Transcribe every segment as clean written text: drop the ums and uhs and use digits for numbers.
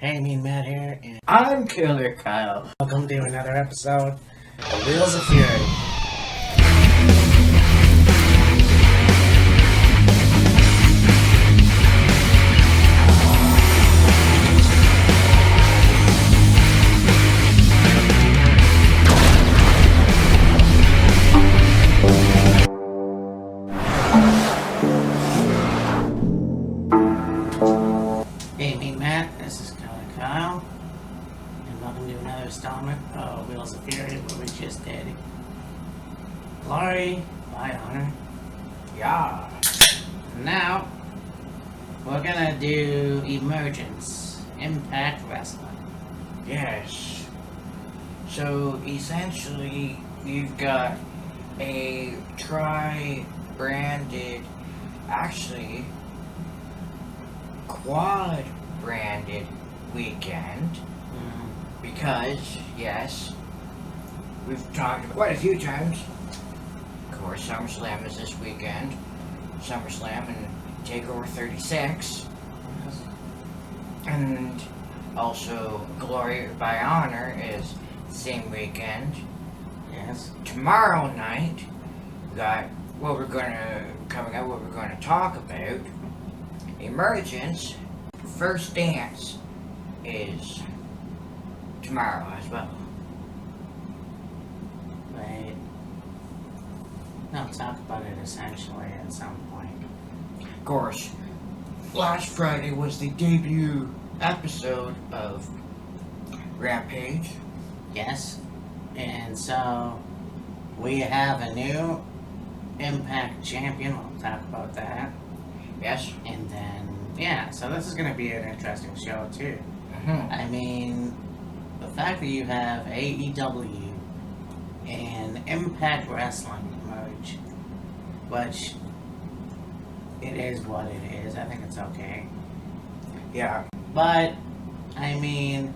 Hey, me and Matt here, and I'm Killer Kyle. Welcome to another episode of Wheels of Fury. Hey, me and Matt, this is Killer Kyle, and welcome to another installment of Wheels of Fury, where we just did Glory by Honor. Yeah. Now, we're gonna do Emergence, Impact Wrestling. Yes. So, essentially, you've got a tri-branded, actually, quad branded weekend, because yes, we've talked quite a few times. Of course, SummerSlam is this weekend. SummerSlam and TakeOver 36, and also Glory by Honor is the same weekend. Yes. Tomorrow night, we got what we're gonna talk about. Emergence, First Dance is tomorrow as well. Right. I'll talk about it essentially at some point. Of course, last Friday was the debut episode of Rampage. Yes. And so, we have a new Impact champion. We'll talk about that. Yes. And then, yeah, so this is going to be an interesting show, too. I mean, the fact that you have AEW and Impact Wrestling merge, which it is what it is. I think it's okay. Yeah. But, I mean,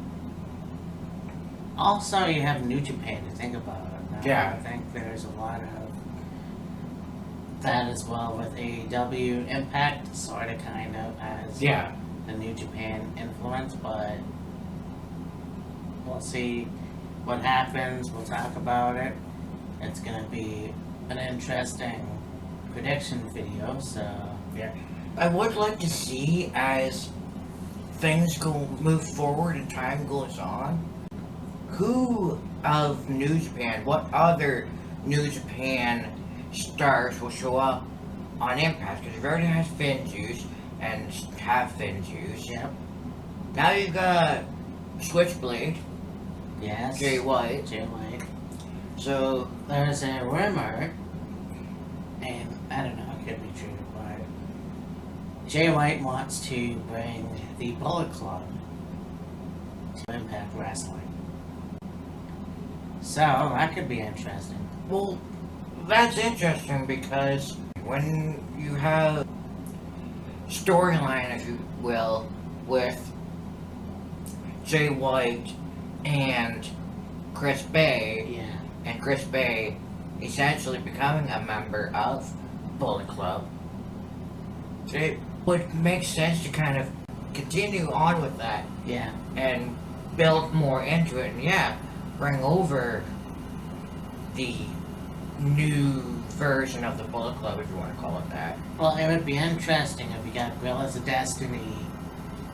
also you have New Japan to think about. Yeah. I think there's a lot of that as well with AEW. Impact sort of kind of has the New Japan influence, but we'll see what happens. We'll talk about it. It's gonna be an interesting prediction video, so yeah. I would like to see, as things move forward and time goes on, who of New Japan, what other New Japan stars will show up on Impact, because it already has Finjuice and have Finjuice. Yep. Now you've got Switchblade. Yes. Jay White. So there's a rumor, and I don't know, it could be true, but Jay White wants to bring the Bullet Club to Impact Wrestling. So that could be interesting. Well, that's interesting, because when you have storyline, if you will, with Jay White and Chris Bay, and Chris Bay essentially becoming a member of Bullet Club, it would make sense to kind of continue on with that, and build more into it, and bring over the new version of the Bullet Club, if you want to call it that. Well, it would be interesting if you got Gorillas of Destiny,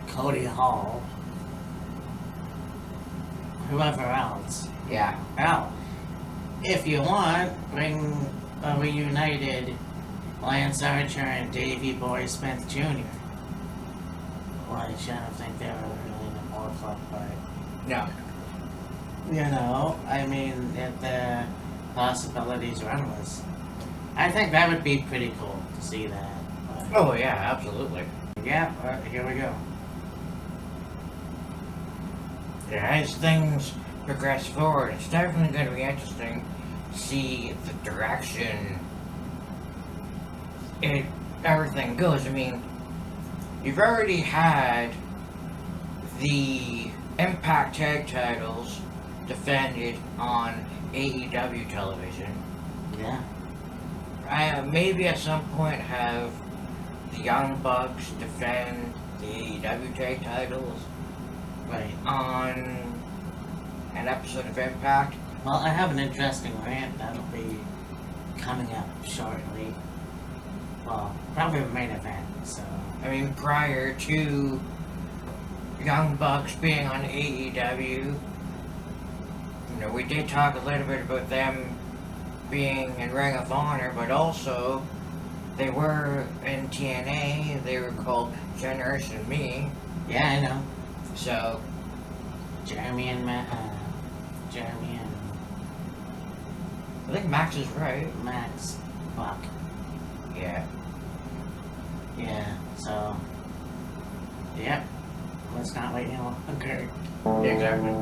Cody Hall, whoever else. Yeah. Hell, if you want, bring a reunited Lance Archer and Davey Boy Smith Jr. Which I don't think they were really in the Bullet Club, but no. You know, I mean, if the possibilities are endless. I think that would be pretty cool to see that. But oh yeah, absolutely. Yeah, here we go. Yeah, as things progress forward, it's definitely going to be interesting to see the direction everything goes. I mean, you've already had the Impact Tag titles defended on AEW television. Yeah. Maybe at some point have the Young Bucks defend the AEW tag titles. Right. On an episode of Impact. Well, I have an interesting rant that'll be coming up shortly. Well, probably the main event, so... I mean, prior to Young Bucks being on AEW, you know, we did talk a little bit about them being in Ring of Honor, but also they were in TNA. They were called Generation Me. Yeah, I know. So, Jeremy and I think Max is right. Max Buck. Yeah. Yeah, so... Yep. Let's not wait any longer. Exactly.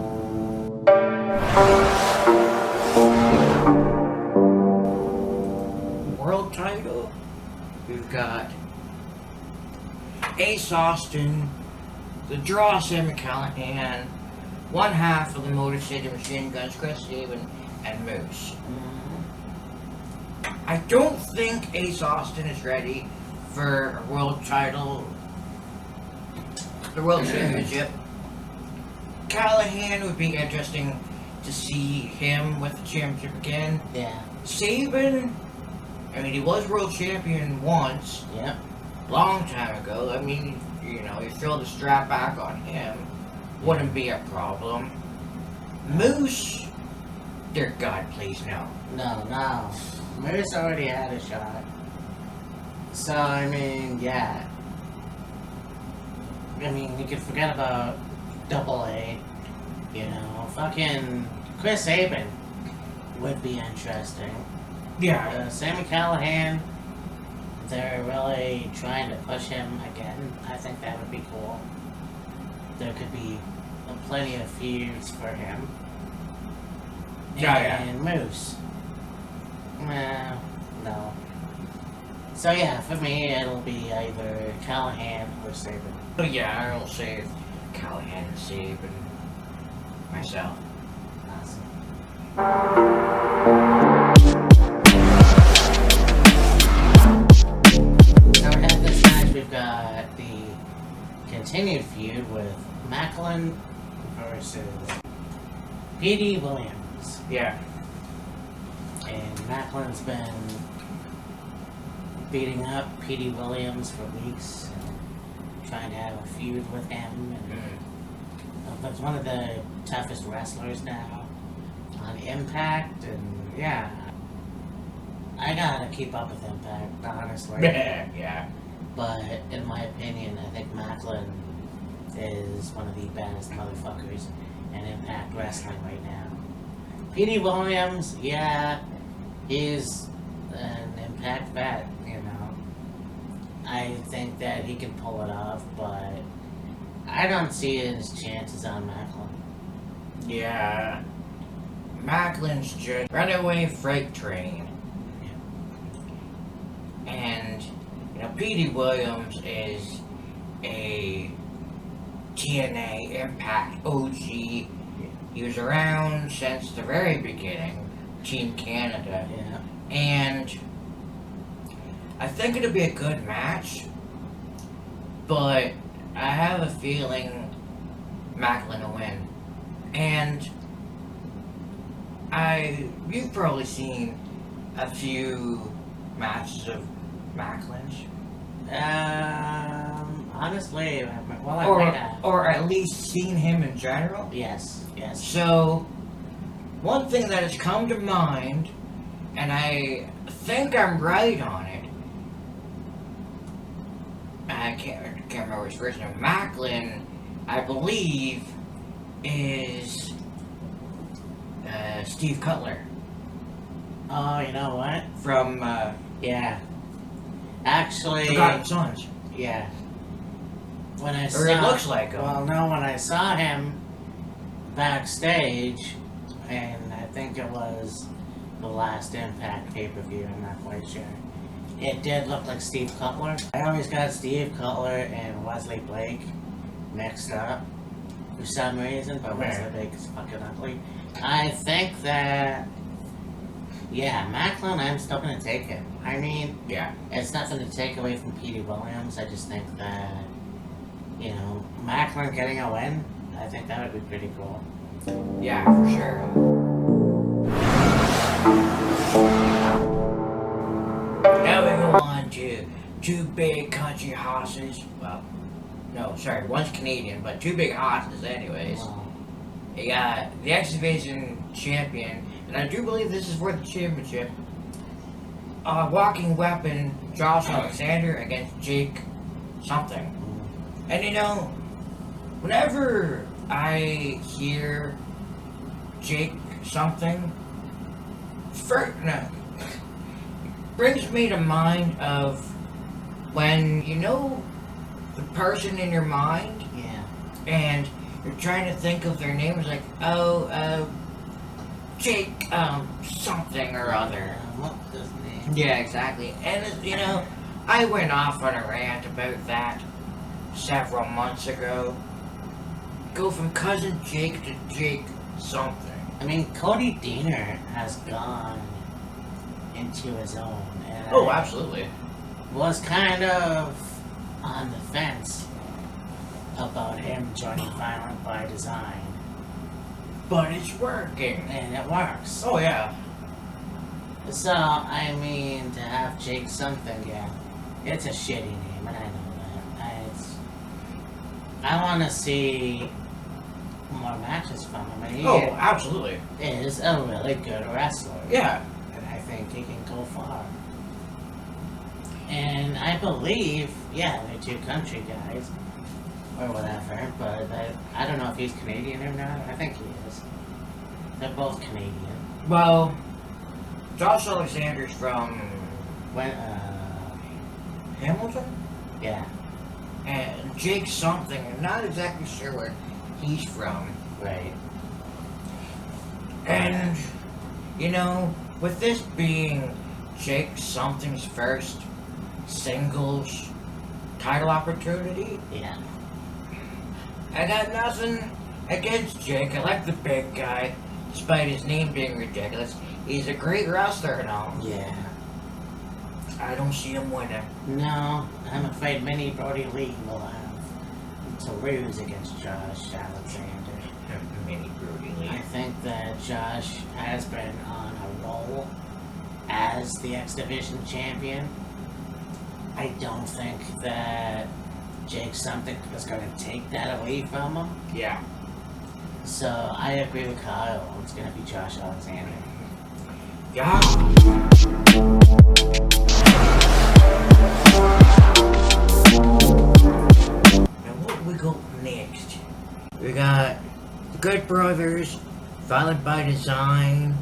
World title. We've got Ace Austin, the Draw Sam Callahan, one half of the Motor City Machine Guns, Chris Sabin, and Moose. I don't think Ace Austin is ready for a world title, the World Championship. Callahan would be interesting to see him with the championship again. Yeah. Sabin, I mean, he was world champion once. Yep. Long time ago. I mean, you know, you throw the strap back on him, wouldn't be a problem. Moose, dear God, please no. No. Moose already had a shot. So, I mean, yeah. I mean, you could forget about AA. You know, fucking Chris Sabin would be interesting. Yeah. Sami Callahan, they're really trying to push him again. I think that would be cool. There could be plenty of feuds for him. Yeah. And Moose. No. So yeah, for me, it'll be either Callahan or Sabin. But yeah, I'll say Callahan and Sabin myself. Awesome. Now we have this match. We've got the continued feud with Macklin versus P.D. Williams. Yeah. And Macklin's been beating up P.D. Williams for weeks and trying to have a feud with him. And he's one of the toughest wrestlers now on Impact, and yeah, I gotta keep up with Impact, honestly. Yeah. But in my opinion, I think Macklin is one of the baddest motherfuckers in Impact Wrestling right now. P.D. Williams, yeah, he's an Impact vet, you know. I think that he can pull it off, but I don't see his chances on Macklin. Yeah. Macklin's just runaway freight train. And, you know, P.D. Williams is a TNA Impact OG. He was around since the very beginning, Team Canada. Yeah. And I think it'll be a good match, but I have a feeling Macklin will win. And you've probably seen a few matches of Macklin's. Honestly, well, or, I might have. Or at least seen him in general. Yes. So, one thing that has come to mind, and I think I'm right on it, I can't remember his first name. Macklin, I believe, is Steve Cutler. Oh, you know what? From, Yeah. Actually... Forgotten Sons. Yeah. When I Or it looks like him. Well, no, when I saw him backstage, and I think it was the last Impact pay-per-view, I'm not quite sure. It did look like Steve Cutler. I always got Steve Cutler and Wesley Blake mixed up for some reason, but Wesley Blake is fucking ugly. I think that, yeah, Macklin, I'm still gonna take him. I mean, Yeah. it's nothing to take away from P.D. Williams. I just think that, you know, Macklin getting a win, I think that would be pretty cool. Yeah, for sure. Now we go on to two big country horses. Well, no, sorry, one's Canadian, but two big horses anyways. Wow. You got the X Division champion, and I do believe this is for the championship. Walking weapon, Josh Alexander against Jake something. And you know, whenever I hear Jake something, brings me to mind of when you know the person in your mind, Yeah. and you're trying to think of their name. It's like, Jake, something or other. What's his name? Yeah, exactly. And you know, I went off on a rant about that several months ago. Go from cousin Jake to Jake something. I mean, Cody Deaner has gone into his own. And Oh, I absolutely. was kind of on the fence about him joining Violent by Design. But it's working. And it works. Oh, yeah. So, I mean, to have Jake something, yeah, it's a shitty name, and I know that. I want to see more matches from him. And he Absolutely. is a really good wrestler. Yeah. And I think he can go far. And I believe, yeah, they're two country guys, or whatever, but I don't know if he's Canadian or not. I think he is. They're both Canadian. Well, Josh Alexander's from When, Hamilton? yeah, And Jake something, I'm not exactly sure where he's from. right. And, you know, with this being Jake something's first singles title opportunity, Yeah. I got nothing against Jake. I like the big guy, despite his name being ridiculous. He's a great wrestler and all. Yeah. I don't see him winning. No, I'm afraid Mini Brody Lee will have to lose against Josh Alexander. Mini Brody I Lee. think that Josh has been on a roll as the X Division champion. I don't think that Jake something is going to take that away from him. Yeah. So I agree with Kyle. It's going to be Josh Alexander. Yeah. Now what we got next? We got the Good Brothers, Violent by Design,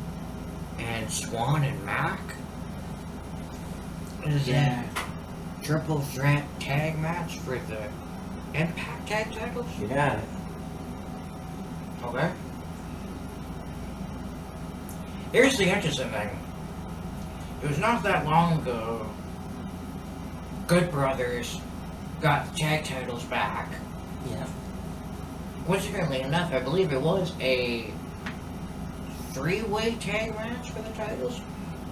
and Swan and Mac. Is Yeah. a triple threat tag match for the Impact Tag titles? You got it. Okay. Here's the interesting thing. It was not that long ago Good Brothers got the tag titles back. Yeah. Coincidentally enough, I believe it was a three-way tag match for the titles.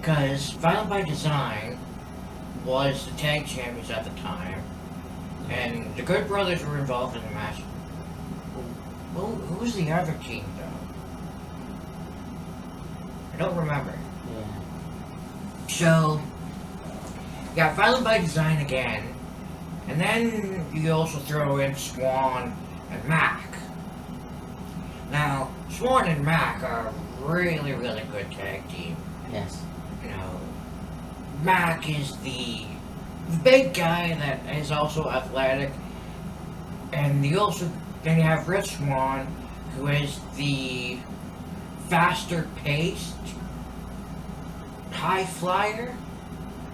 Because Violent by Design was the tag champions at the time. And the Good Brothers were involved in the match. Who was the other team, though? I don't remember. Yeah. So, you got Violent by Design again, and then you also throw in Swan and Mac. Now, Swan and Mac are a really, really good tag team. Yes. You know, Mac is the big guy that is also athletic, and then you have Rich Swan, who is the faster paced high flyer.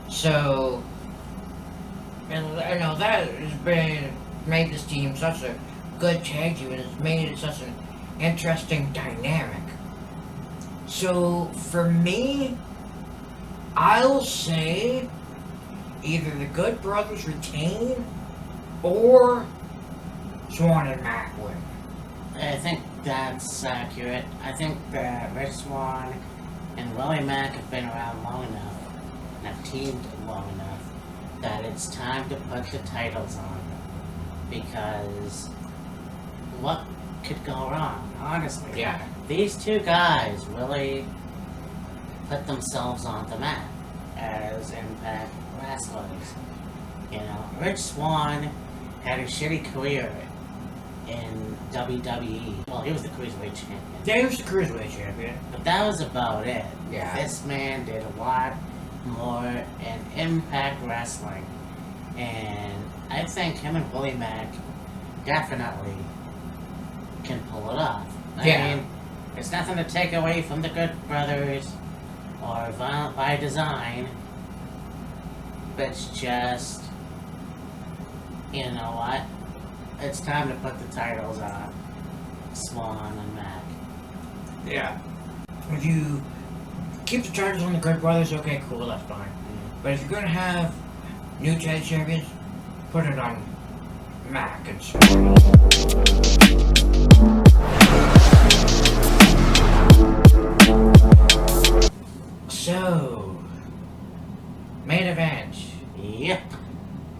So, and I know that has made this team such a good tag team, and it's made it such an interesting dynamic. So for me, I'll say either the Good Brothers retain or Swan and Mac win. I think that's accurate. I think that Rich Swan and Willie Mack have been around long enough and have teamed long enough that it's time to put the titles on them. Because what could go wrong, honestly. Yeah. These two guys really put themselves on the map as Impact wrestlers. You know, Rich Swann had a shitty career in WWE. Well, he was the Cruiserweight champion. Yeah, he was the Cruiserweight champion. But that was about it. Yeah. This man did a lot more in Impact Wrestling. And I think him and Willie Mack definitely can pull it off. I mean, there's nothing to take away from the Good Brothers or Violent by Design. But it's just, you know what? It's time to put the titles on Swan and Mack. Yeah. If you keep the titles on the Good Brothers, okay, cool, that's fine. But if you're gonna have new tag champions, put it on Mack and Swan. So, main event. Yep.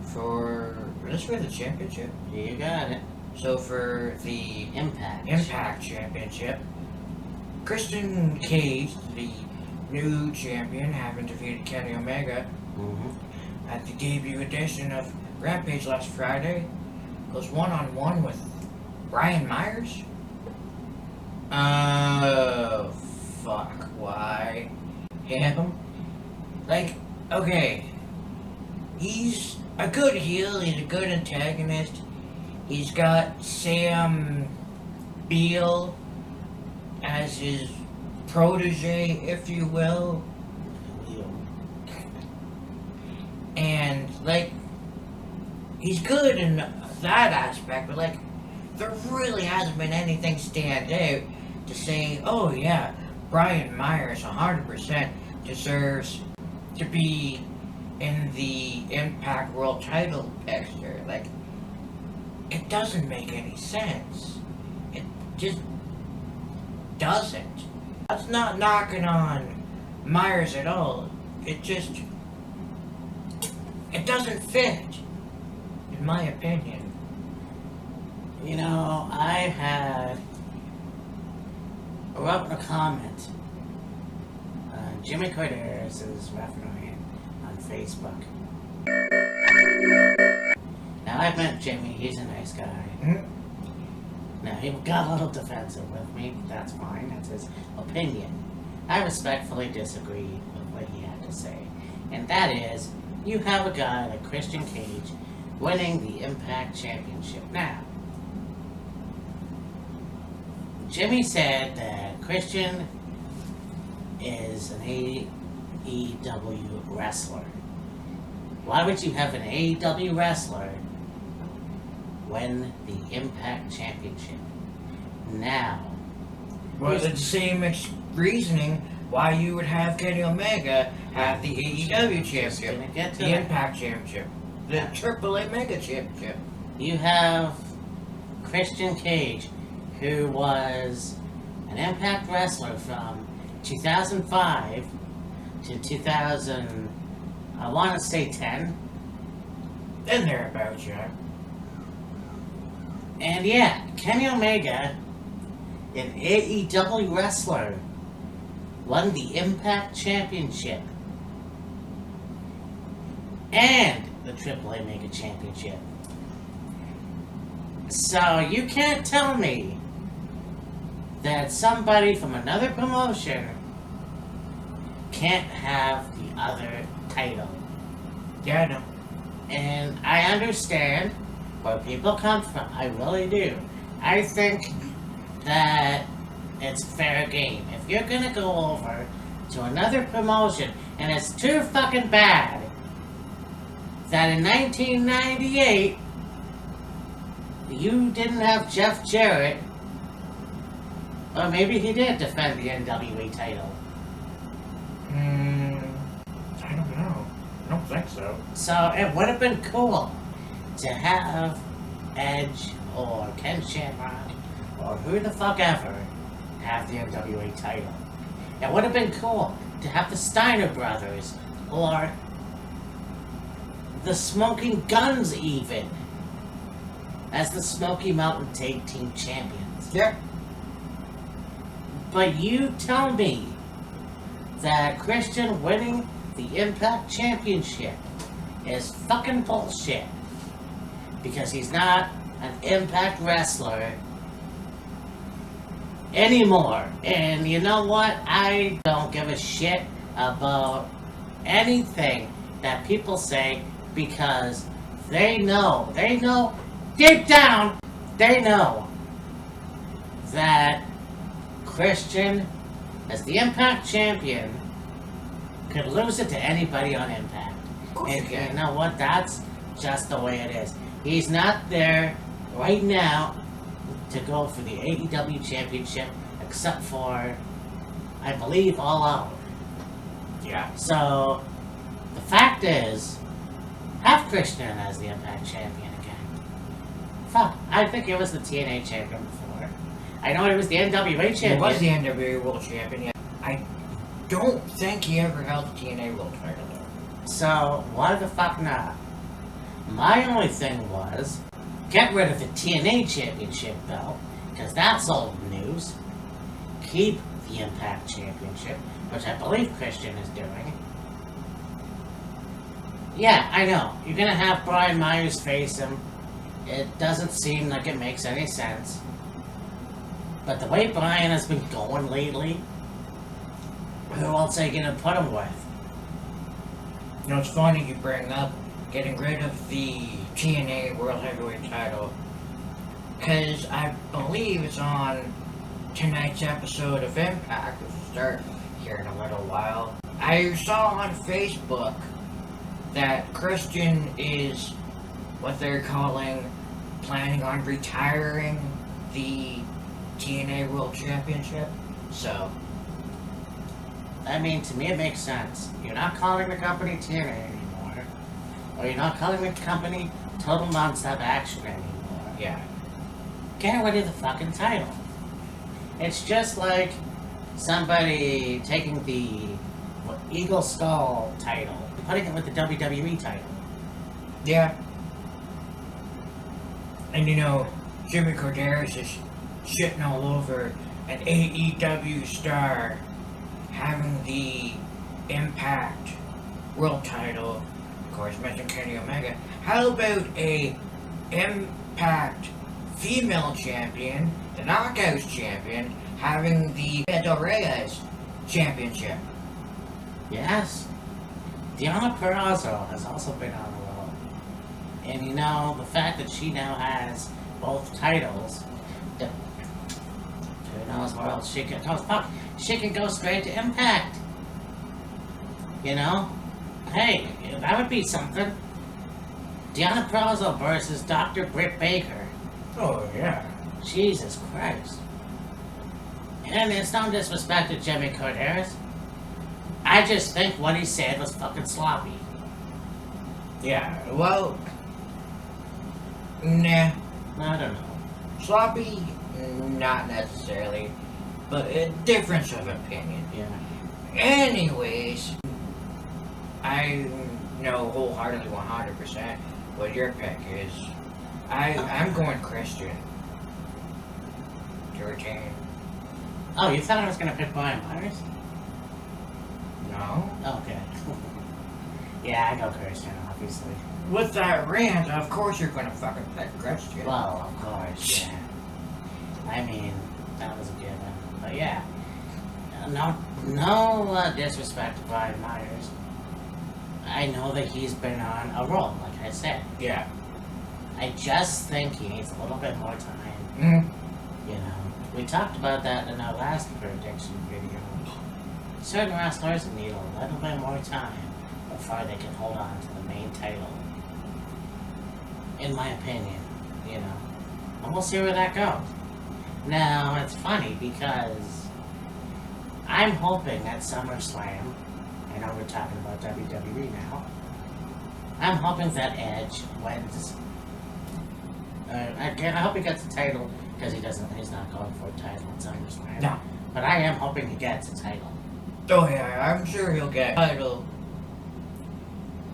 For this for the championship. You got it. So for the Impact Championship, Christian Cage, the new champion, having defeated Kenny Omega at the debut edition of Rampage last Friday, goes one-on-one with Brian Myers. Oh, fuck, why him? Like, okay, he's a good heel, he's a good antagonist. He's got Sam Beale as his protege, if you will. And, like, he's good in that aspect, but, like, there really hasn't been anything stand out to say, oh, yeah, Brian Myers 100% deserves to be in the Impact World title picture. Like, it doesn't make any sense. It just doesn't. That's not knocking on Myers at all. It just, it doesn't fit, in my opinion. You know, I had wrote a comment on Jimmy Corderas' referee on Facebook. Now, I've met Jimmy, he's a nice guy. Now, he got a little defensive with me, that's fine, that's his opinion. I respectfully disagree with what he had to say. And that is, you have a guy like Christian Cage winning the Impact Championship. Now, Jimmy said that Christian is an AEW wrestler. Why would you have an AEW wrestler win the Impact Championship? Now, well, it's the same reasoning why you would have Kenny Omega have the AEW Championship, the Impact Championship, the AAA Mega Championship. You have Christian Cage, who was an Impact wrestler from 2005 to 2000, I want to say 10. And thereabouts, yeah. And yeah, Kenny Omega, an AEW wrestler, won the Impact Championship and the AAA Mega Championship. So you can't tell me that somebody from another promotion can't have the other title. Yeah, I know. And I understand where people come from. I really do. I think that it's fair game. If you're gonna go over to another promotion, and it's too fucking bad that in 1998 you didn't have Jeff Jarrett, or maybe he did defend the NWA title. I don't know. I don't think so. So it would have been cool to have Edge or Ken Shamrock or who the fuck ever have the NWA title. It would have been cool to have the Steiner brothers or the Smoking Guns even as the Smoky Mountain Tag Team Champions. Yeah. But you tell me that Christian winning the Impact Championship is fucking bullshit. Because he's not an Impact wrestler anymore. And you know what? I don't give a shit about anything that people say because they know, deep down, they know that Christian, as the Impact Champion, could lose it to anybody on Impact. And you know what? That's just the way it is. He's not there right now to go for the AEW Championship, except for, I believe, All Out. Yeah. So, the fact is, have Christian as the Impact Champion again. Fuck, I think it was the TNA Champion before. I know it was the NWA Champion. It was the NWA World Champion, yeah. I don't think he ever held the TNA World title, though. So, why the fuck not? My only thing was, get rid of the TNA Championship belt, because that's old news. Keep the Impact Championship, which I believe Christian is doing. Yeah, I know. You're gonna have Brian Myers face him. It doesn't seem like it makes any sense. But the way Brian has been going lately, who else are you gonna put him with? You know, it's funny you bring up getting rid of the TNA World Heavyweight title, because I believe it's on tonight's episode of Impact, which will start here in a little while. I saw on Facebook that Christian is what they're planning on retiring the TNA World Championship. So, I mean, to me it makes sense. You're not calling the company TNA anymore. Or you're not calling the company Total Nonstop Action anymore. yeah. Get rid of the fucking title. It's just like somebody taking the Eagle Skull title, putting it with the WWE title. Yeah. And you know, Jimmy Corderas is shitting all over an AEW star having the Impact World title. Of course, mentioned Kenny Omega. How about a Impact female champion, the Knockouts champion, having the Del Reyes championship? Yes. Deonna Purrazzo has also been on the roll. And you know, the fact that she now has both titles, who knows where else she can go. Fuck, she can go straight to Impact. You know? Hey, that would be something. Deonna Purrazzo versus Dr. Britt Baker. Oh, yeah. Jesus Christ. And it's no disrespect to Jimmy Corderas. I just think what he said was fucking sloppy. Yeah, well, nah. I don't know. Sloppy, not necessarily, but a difference of opinion. Yeah. Anyways, I know wholeheartedly 100% what your pick is. I'm going Christian to retain. Oh, you thought I was gonna pick Brian Myers? No. Okay. Yeah, I go Christian, obviously. With that rant, of course you're going to fucking pick Christian. Well, of course, yeah. I mean, that was a given. But yeah. No disrespect to Brian Myers. I know that he's been on a roll, like I said. Yeah. I just think he needs a little bit more time. Mm-hmm. You know, we talked about that in our last prediction video. Certain wrestlers need a little bit more time before they can hold on to the main title. In my opinion, you know. And we'll see where that goes. Now, it's funny because I'm hoping at SummerSlam, I know we're talking about WWE now, I'm hoping that Edge wins. Again, I hope he gets the title because he's not going for a title at SummerSlam. No. But I am hoping he gets a title. Oh yeah, I'm sure he'll get a title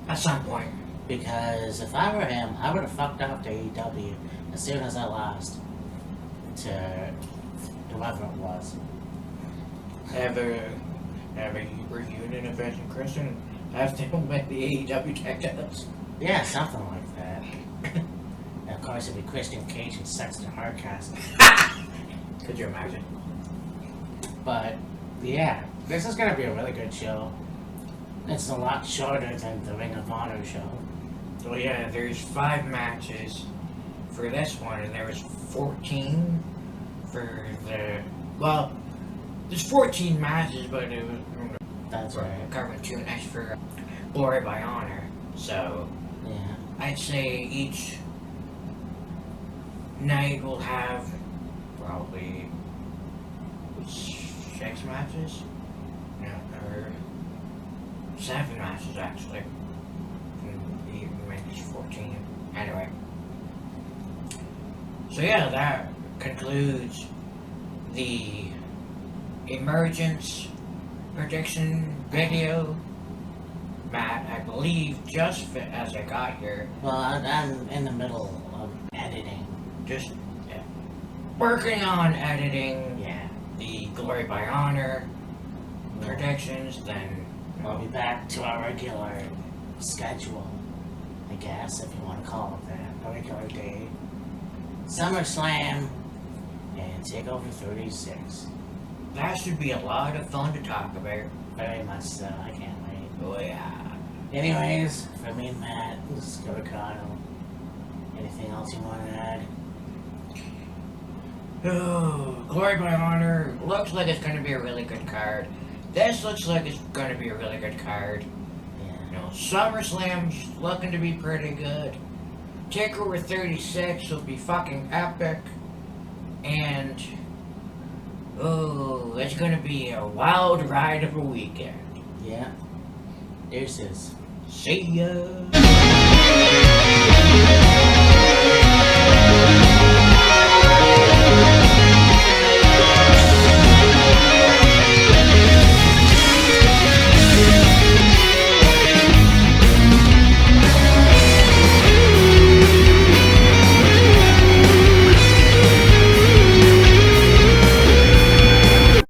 at some point. Because if I were him, I would have fucked off to AEW as soon as I lost. to whoever it was. Have a reunion of Edge and Christian. Have them win the AEW tag titles. Yeah, something like that. And of course, it'd be Christian Cage and Sexton Hardcastle. Could you imagine? But yeah, this is gonna be a really good show. It's a lot shorter than the Ring of Honor show. Well, yeah, there's 5 matches for this one, and there was 14 for the. Well, there's 14 matches, but it was. That's right. Covering 2 nights for Glory by Honor. So, Yeah. I'd say each night will have probably 6 matches. No, or 7 matches actually. Maybe 14. Anyway. So yeah, that concludes the Emergence prediction video. Matt, I believe just as I got here. Well, I'm in the middle of editing. Just working on editing Yeah. the Glory by Honor predictions, then We'll be back to our regular schedule, I guess, if you want to call it that. A regular day. SummerSlam and TakeOver 36. that should be a lot of fun to talk about. Very much so. I can't wait. Oh yeah. Anyways, for me and Matt, this is Ricardo. Anything else you want to add? Oh, Glory by Honor looks like it's going to be a really good card. This looks like it's going to be a really good card. Yeah. SummerSlam's looking to be pretty good. TakeOver 36 will be fucking epic. And, oh, it's going to be a wild ride of a weekend. Yeah. Deuces. See ya!